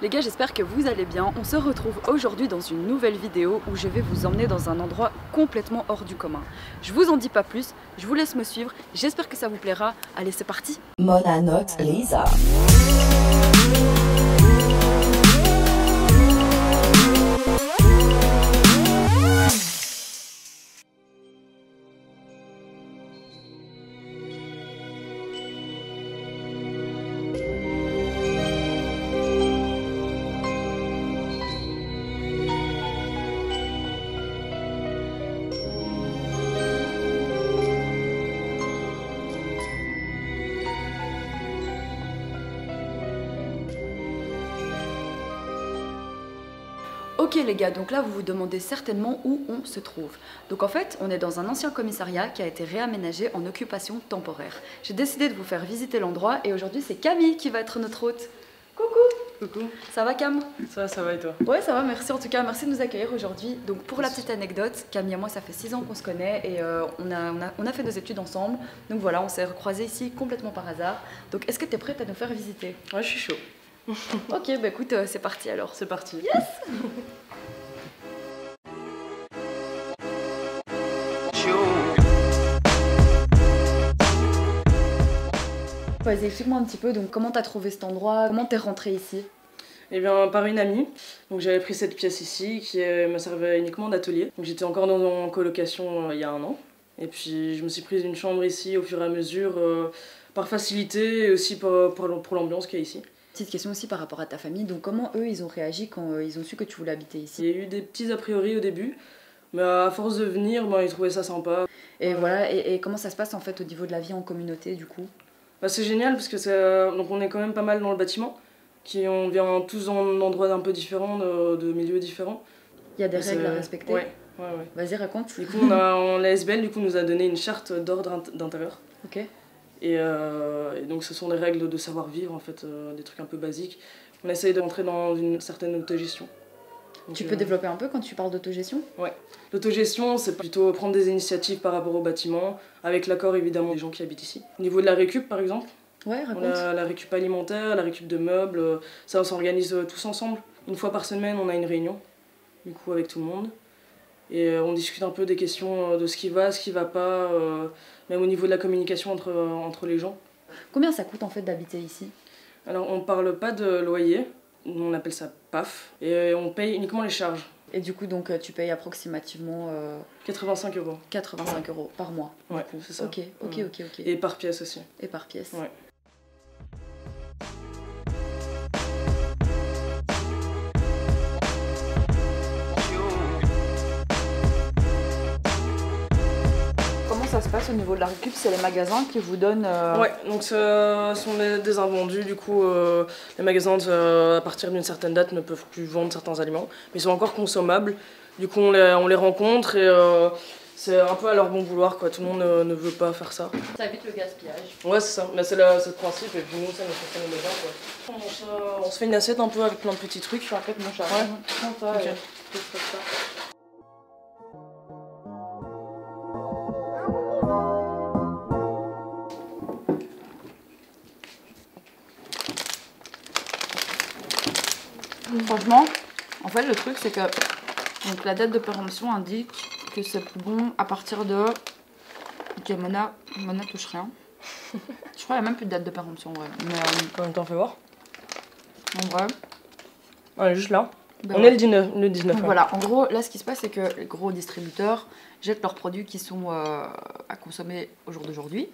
Les gars, j'espère que vous allez bien. On se retrouve aujourd'hui dans une nouvelle vidéo où je vais vous emmener dans un endroit complètement hors du commun. Je vous en dis pas plus, je vous laisse me suivre, j'espère que ça vous plaira. Allez, c'est parti. Mona Note Lisa. Ok les gars, donc là vous vous demandez certainement où on se trouve. Donc en fait, on est dans un ancien commissariat qui a été réaménagé en occupation temporaire. J'ai décidé de vous faire visiter l'endroit et aujourd'hui c'est Camille qui va être notre hôte. Coucou. Coucou. Ça va Cam? Ça va et toi? Ouais ça va, merci en tout cas, merci de nous accueillir aujourd'hui. Donc pour la petite anecdote, Camille et moi ça fait 6 ans qu'on se connaît et on a fait nos études ensemble. Donc voilà, on s'est recroisés ici complètement par hasard. Donc est-ce que tu es prête à nous faire visiter? Ouais, je suis chaud. Ok, bah écoute, c'est parti alors. C'est parti. Yes. Vas-y, explique-moi un petit peu, donc comment t'as trouvé cet endroit, comment t'es rentrée ici? Eh bien, par une amie. Donc j'avais pris cette pièce ici qui me servait uniquement d'atelier. Donc j'étais encore en colocation il y a 1 an. Et puis je me suis prise une chambre ici au fur et à mesure, par facilité et aussi pour l'ambiance qu'il y a ici. Petite question aussi par rapport à ta famille, donc comment eux ils ont réagi quand ils ont su que tu voulais habiter ici? Il y a eu des petits a priori au début, mais à force de venir, ils trouvaient ça sympa. Et voilà, et comment ça se passe en fait au niveau de la vie en communauté du coup? Bah, c'est génial parce que donc on est quand même pas mal dans le bâtiment, on vient tous d'endroits un peu différents, de milieux différents. Il y a des règles à respecter? Ouais. Vas-y, raconte. Du coup, l'ASBL nous a donné une charte d'ordre d'intérieur. Ok. Et donc ce sont des règles de savoir-vivre, en fait, des trucs un peu basiques. On essaye d'entrer dans une certaine autogestion. Donc, tu peux développer un peu quand tu parles d'autogestion? Ouais. L'autogestion, c'est plutôt prendre des initiatives par rapport au bâtiment, avec l'accord évidemment des gens qui habitent ici. Au niveau de la récup, par exemple, ouais, raconte. on a la récup alimentaire, la récup de meubles, ça on s'organise tous ensemble. Une fois par semaine, on a une réunion, du coup, avec tout le monde. Et on discute un peu des questions de ce qui va pas, même au niveau de la communication entre les gens. Combien ça coûte en fait d'habiter ici? Alors on parle pas de loyer, on appelle ça PAF, et on paye uniquement les charges. Et du coup donc tu payes approximativement 85 €. 85 € par mois. Ouais, c'est ça. Ok. Et par pièce aussi. Et par pièce. Ouais. Ça se passe au niveau de la récup, c'est les magasins qui vous donnent... Ouais, donc ce sont des invendus, du coup les magasins à partir d'une certaine date ne peuvent plus vendre certains aliments, mais ils sont encore consommables, du coup on les rencontre et c'est un peu à leur bon vouloir quoi, tout le monde ne veut pas faire ça. Ça évite le gaspillage. Ouais c'est ça, mais c'est le principe et puis nous ça nous fonctionne déjà quoi. On se fait une assiette un peu avec plein de petits trucs. Je rappelle mon chat. Ouais. Prends ça, okay. Je fais ça. Franchement, en fait le truc c'est que donc, la date de péremption indique que c'est bon à partir de... Ok, Mona touche rien. Je crois qu'il n'y a même plus de date de péremption, ouais. Mais En même temps, fais voir. en vrai... Ouais, juste là. Ben on ouais. est le 19. Donc voilà, en gros, là ce qui se passe c'est que les gros distributeurs jettent leurs produits qui sont à consommer au jour d'aujourd'hui.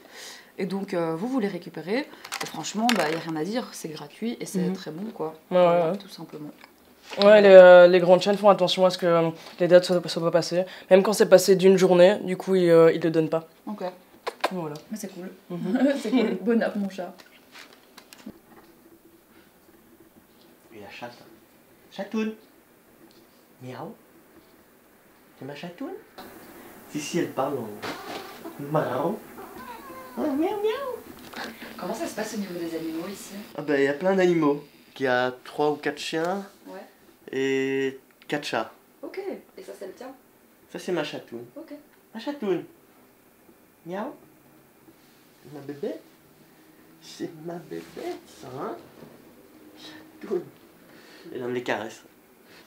Et donc vous les récupérez. Et franchement, il n'y a rien à dire, c'est gratuit et c'est très bon quoi. Ouais. Tout simplement. Ouais, les grandes chaînes font attention à ce que les dates soient pas passées. Même quand c'est passé d'une journée, du coup, ils le donnent pas. Ok. Voilà. Mais c'est cool. C'est cool. Bon app, mon chat. Et la chatte. Chatoune. Miaou. C'est ma chatoune? Si, elle parle en marron. Oh, miaou, miaou. Comment ça se passe au niveau des animaux ici? Ah bah, il y a plein d'animaux. Il y a 3 ou 4 chiens. Ouais. Et 4 chats. Ok. Et ça c'est le tien? Ça, c'est ma chatoune. Ok. Ma chatoune. Miaou. Ma bébé. C'est ma bébé, ça, hein? Chatoune. même les caresses.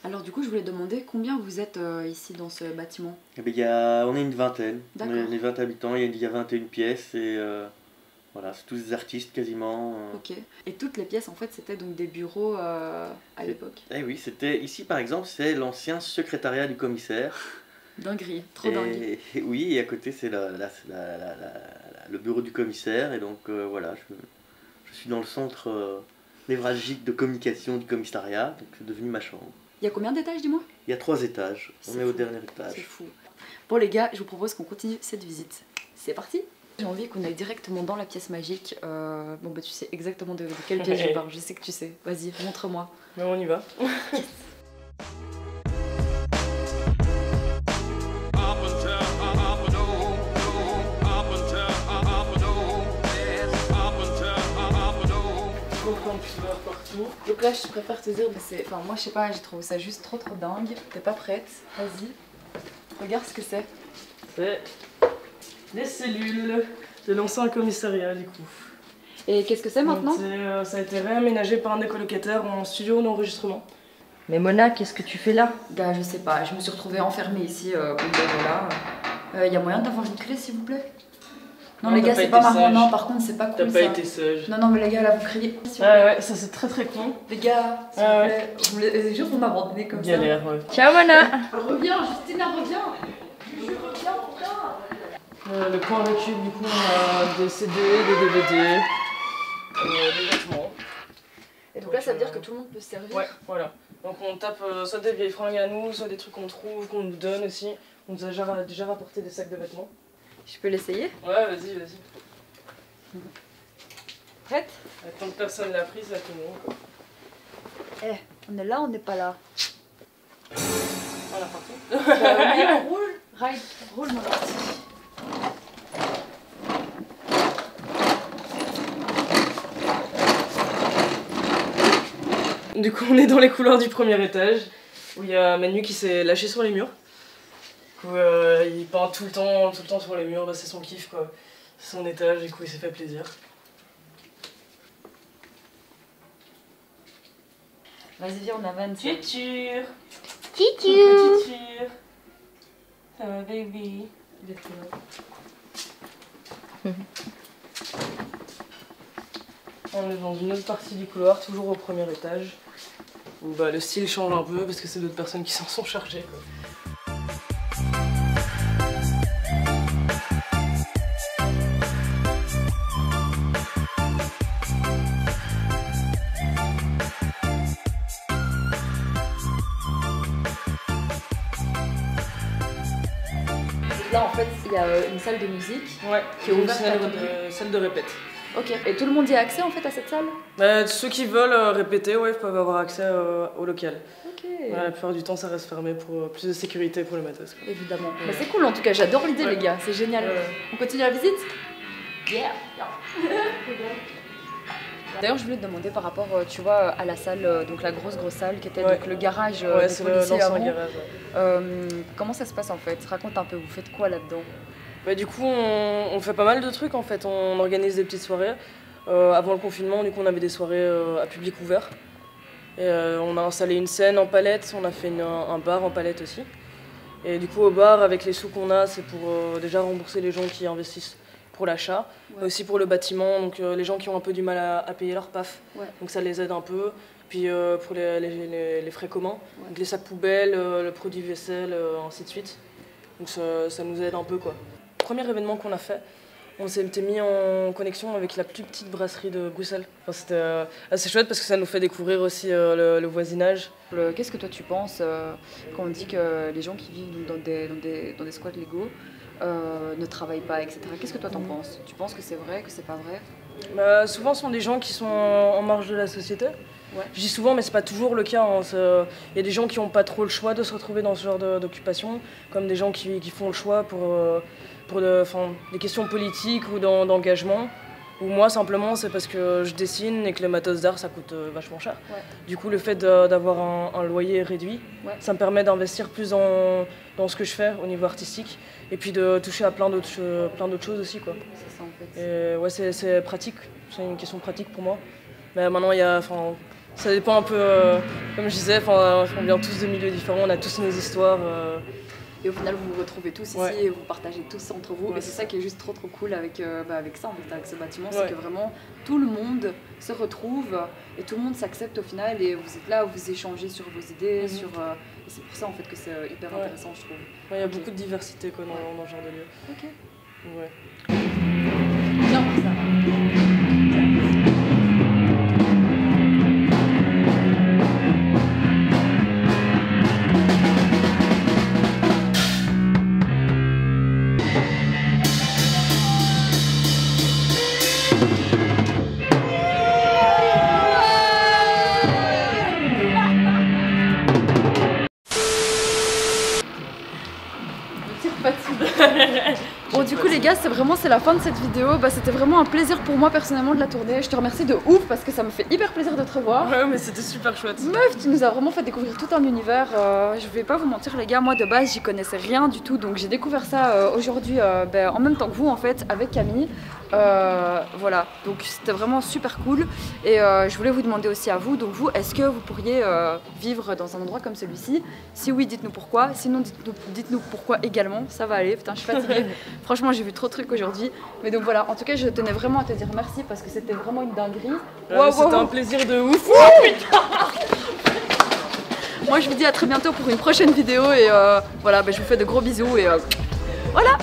Alors du coup, je voulais demander combien vous êtes ici dans ce bâtiment? Eh ben, on est une vingtaine, on est 20 habitants, il y a 21 pièces et voilà, c'est tous des artistes quasiment. Ok. Et toutes les pièces en fait c'était donc des bureaux à l'époque? Eh oui, c'était ici par exemple, c'est l'ancien secrétariat du commissaire. Dinguerie, trop dingue. Et oui, et à côté c'est le bureau du commissaire et donc voilà, je suis dans le centre névralgique de communication du commissariat, donc c'est devenu ma chambre. Il y a combien d'étages, dis-moi? Il y a 3 étages, on est au dernier étage. C'est fou. Bon les gars, je vous propose qu'on continue cette visite. C'est parti! J'ai envie qu'on aille directement dans la pièce magique. Bon bah tu sais exactement de quelle pièce je parle, je sais que tu sais. Vas-y, montre-moi. Mais on y va. Partout. Donc là, je préfère te dire, enfin moi je sais pas, j'ai trouvé ça juste trop dingue. T'es pas prête? Vas-y, regarde ce que c'est. C'est les cellules de l'ancien commissariat du coup. Et qu'est-ce que c'est maintenant? Ça a été réaménagé par un des colocataires en studio d'enregistrement. Mais Mona, qu'est-ce que tu fais là? Bah je sais pas, je me suis retrouvée enfermée ici, voilà. Y a moyen d'avoir une clé s'il vous plaît? Non, les gars, c'est pas marrant, non, par contre, c'est pas cool. T'as pas été sage. Non, mais les gars, là, vous criez. Ouais, ça c'est très con. Les gars, s'il vous plaît, les gens vont m'abandonner comme Galère, ça. ouais. Ciao, Mona. Reviens, Justina, reviens. Reviens, putain. Le point récup, du coup, on a des CD, des DVD, des vêtements. Et donc là, ça veut dire que tout le monde peut se servir? Ouais, voilà. Donc on tape soit des vieilles fringues à nous, soit des trucs qu'on trouve, qu'on nous donne aussi. On nous a déjà rapporté des sacs de vêtements. Je peux l'essayer? Ouais, vas-y. Prête? Tant que personne l'a prise, là, tout le monde. Eh, on est là, on n'est pas là. On a partout. Oui, on roule. Ride, roule, mon petit. Du coup, on est dans les couloirs du premier étage, où il y a Manu qui s'est lâché sur les murs. Du coup, il peint tout le temps sur les murs, bah, c'est son kiff quoi. C'est son étage, du coup il s'est fait plaisir. Vas-y, viens, on avance. Titure. Titou. Titure. Ça va baby. Il est trop là. On est dans une autre partie du couloir, toujours au premier étage. Où bah, le style change un peu parce que c'est d'autres personnes qui s'en sont chargées quoi. Là, en fait, il y a une salle de musique qui est ouverte salle de répète. Ok, et tout le monde y a accès en fait à cette salle? Bah, ceux qui veulent répéter, peuvent avoir accès au local. Ok. Ouais, la plupart du temps, ça reste fermé pour plus de sécurité pour le matos. Évidemment. Bah, c'est cool en tout cas, j'adore l'idée les gars, c'est génial. On continue la visite? Yeah. D'ailleurs, je voulais te demander par rapport, tu vois, à la salle, donc la grosse salle qui était donc le garage des policiers avant. Comment ça se passe en fait? Raconte un peu, vous faites quoi là-dedans? Bah, du coup, on fait pas mal de trucs en fait. On organise des petites soirées. Avant le confinement, du coup, on avait des soirées à public ouvert. Et, on a installé une scène en palette, on a fait un bar en palette aussi. Et du coup, au bar, avec les sous qu'on a, c'est pour déjà rembourser les gens qui investissent pour l'achat, mais aussi pour le bâtiment, donc les gens qui ont un peu du mal à payer leur PAF, donc ça les aide un peu. Puis pour les frais communs, donc les sacs poubelles, le produit vaisselle, ainsi de suite. Donc ça nous aide un peu quoi. Premier événement qu'on a fait, on s'était mis en connexion avec la plus petite brasserie de Bruxelles. Enfin, c'était assez chouette parce que ça nous fait découvrir aussi le voisinage. Qu'est-ce que toi tu penses quand on dit que les gens qui vivent dans des squats légaux ne travaillent pas, etc. Qu'est-ce que toi t'en penses? Tu penses que c'est vrai, que c'est pas vrai? Bah, souvent ce sont des gens qui sont en marge de la société. Je dis souvent, mais c'est pas toujours le cas. Il y a des gens qui n'ont pas trop le choix de se retrouver dans ce genre d'occupation, comme des gens qui font le choix pour des questions politiques ou d'engagement. Ou moi, simplement, c'est parce que je dessine et que le matos d'art, ça coûte vachement cher. Du coup, le fait d'avoir un loyer réduit, ça me permet d'investir plus dans ce que je fais au niveau artistique et puis de toucher à plein d'autres choses aussi, quoi. C'est ça, en fait. Et c'est pratique, c'est une question pratique pour moi. Mais maintenant, il y a Ça dépend un peu, comme je disais, on vient tous de milieux différents, on a tous nos histoires. Et au final, vous vous retrouvez tous ici et vous partagez tous entre vous. Ouais, et c'est ça qui est juste trop cool avec, avec ça, en fait, avec ce bâtiment. Ouais. C'est que vraiment tout le monde se retrouve et tout le monde s'accepte au final. Et vous êtes là, vous échangez sur vos idées. Et c'est pour ça en fait que c'est hyper intéressant, je trouve. Il y a beaucoup de diversité quoi, dans ce genre de lieu. Ok. Ouais. Bien pour ça. Bon du coup les gars c'est la fin de cette vidéo, c'était vraiment un plaisir pour moi personnellement de la tourner, je te remercie de ouf parce que ça me fait hyper plaisir de te revoir. Ouais mais c'était super chouette. Meuf, tu nous as vraiment fait découvrir tout un univers, je vais pas vous mentir les gars, moi de base j'y connaissais rien du tout donc j'ai découvert ça aujourd'hui en même temps que vous en fait avec Camille. Voilà, donc c'était vraiment super cool et je voulais vous demander aussi à vous, donc vous, est-ce que vous pourriez vivre dans un endroit comme celui-ci? Si oui, dites-nous pourquoi, sinon dites-nous pourquoi également, ça va aller, putain je suis fatiguée, franchement j'ai vu trop de trucs aujourd'hui, mais donc voilà, en tout cas je tenais vraiment à te dire merci parce que c'était vraiment une dinguerie. C'était un plaisir de ouf. Moi je vous dis à très bientôt pour une prochaine vidéo et voilà, je vous fais de gros bisous et voilà.